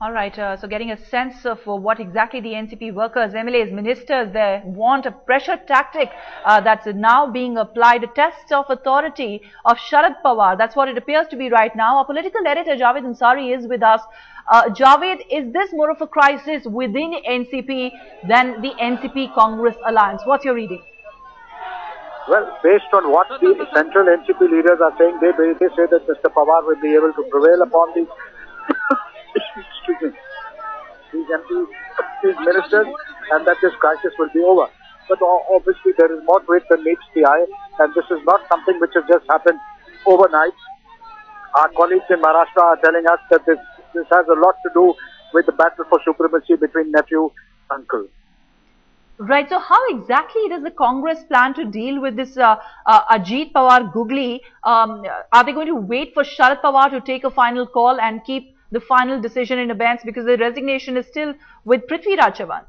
All right, so getting a sense of what exactly the NCP workers, MLAs, ministers there want, a pressure tactic that's now being applied, a test of authority of Sharad Pawar. That's what it appears to be right now. Our political editor Javed Ansari is with us. Javed, is this more of a crisis within NCP than the NCP Congress alliance? What's your reading? Well, based on what the central NCP leaders are saying, they say that Mr. Pawar will be able to prevail upon these these MPs, these ministers, and that this crisis will be over. But obviously there is more to it than meets the eye, and this is not something which has just happened overnight. Our colleagues in Maharashtra are telling us that this has a lot to do with the battle for supremacy between nephew and uncle. Right. So how exactly does the Congress plan to deal with this Ajit Pawar googly? Are they going to wait for Sharad Pawar to take a final call and keep the final decision in abeyance, because the resignation is still with Prithvi Raj Chavan?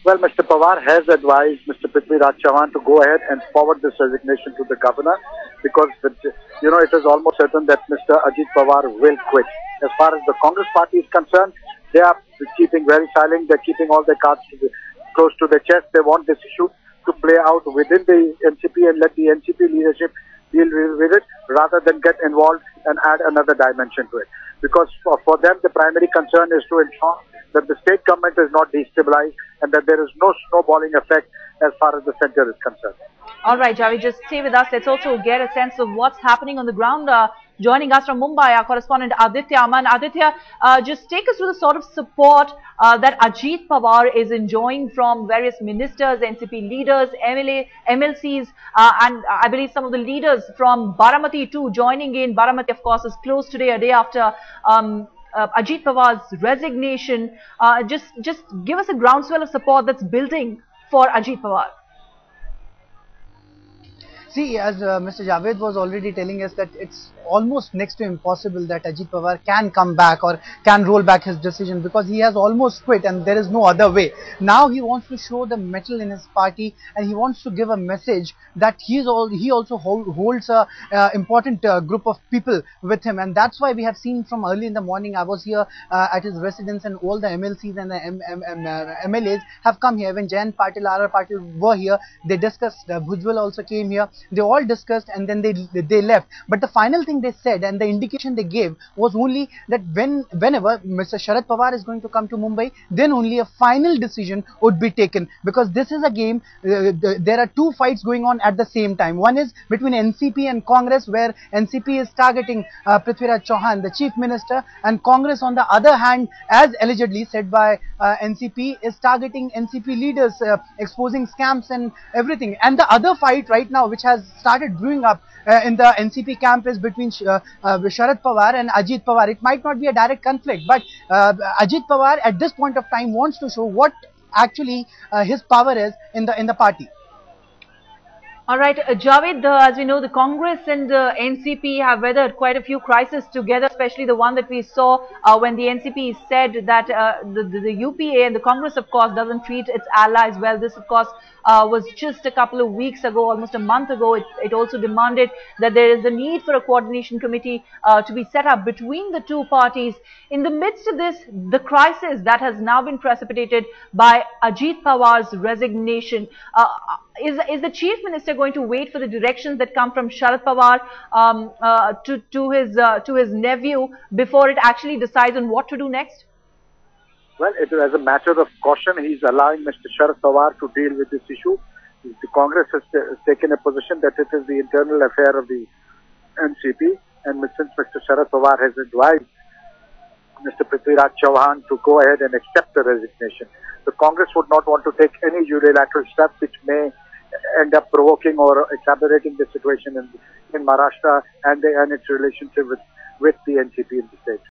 Well, Mr. Pawar has advised Mr. Prithvi Raj Chavan to go ahead and forward this resignation to the governor, because it is almost certain that Mr. Ajit Pawar will quit. As far as the Congress party is concerned, they are keeping very silent. They're keeping all their cards close to their chest. They want this issue to play out within the NCP and let the NCP leadership deal with it, rather than get involved and add another dimension to it. Because for them, the primary concern is to ensure that the state government is not destabilized and that there is no snowballing effect as far as the center is concerned. All right, Javi, just stay with us. Let's also get a sense of what's happening on the ground. Joining us from Mumbai, our correspondent Aditya Aman. Aditya, just take us through the sort of support that Ajit Pawar is enjoying from various ministers, NCP leaders, MLCs, and I believe some of the leaders from Baramati too joining in. Baramati, of course, is closed today, a day after Ajit Pawar's resignation. Just give us a groundswell of support that's building for Ajit Pawar. See, as Mr. Javed was already telling us, that it's almost next to impossible that Ajit Pawar can come back or can roll back his decision, because he has almost quit and there is no other way. Now he wants to show the mettle in his party, and he wants to give a message that he also holds a important group of people with him, and that's why we have seen from early in the morning. I was here at his residence, and all the MLCs and the MLAs have come here. When Jayant Patil, R.R. Patil were here, they discussed. Bhujbal also came here. They all discussed, and then they left. But the final thing they said, and the indication they gave, was only that whenever Mr. Sharad Pawar is going to come to Mumbai, then only a final decision would be taken. Because this is a game, there are two fights going on at the same time. One is between NCP and Congress, where NCP is targeting Prithvi Raj Chavan, the Chief Minister, and Congress on the other hand, as allegedly said by NCP, is targeting NCP leaders, exposing scams and everything. And the other fight right now, which has started brewing up in the NCP camp, is between Sharad Pawar and Ajit Pawar. It might not be a direct conflict, but Ajit Pawar at this point of time wants to show what actually his power is in the party. All right, Javed, as we know, the Congress and the NCP have weathered quite a few crises together, especially the one that we saw when the NCP said that the UPA and the Congress, of course, doesn't treat its allies well. This, of course, was just a couple of weeks ago, almost a month ago. It also demanded that there is a need for a coordination committee to be set up between the two parties. In the midst of this, the crisis that has now been precipitated by Ajit Pawar's resignation, is the Chief Minister going to wait for the directions that come from Sharad Pawar to his nephew before it actually decides on what to do next? Well, as a matter of caution, he's allowing Mr. Sharad Pawar to deal with this issue. The Congress has taken a position that it is the internal affair of the NCP, and since Mr. Sharad Pawar has advised Mr. Prithvi Raj Chavan to go ahead and accept the resignation, the Congress would not want to take any unilateral steps which may end up provoking or exacerbating the situation in Maharashtra and its relationship with the NCP in the state.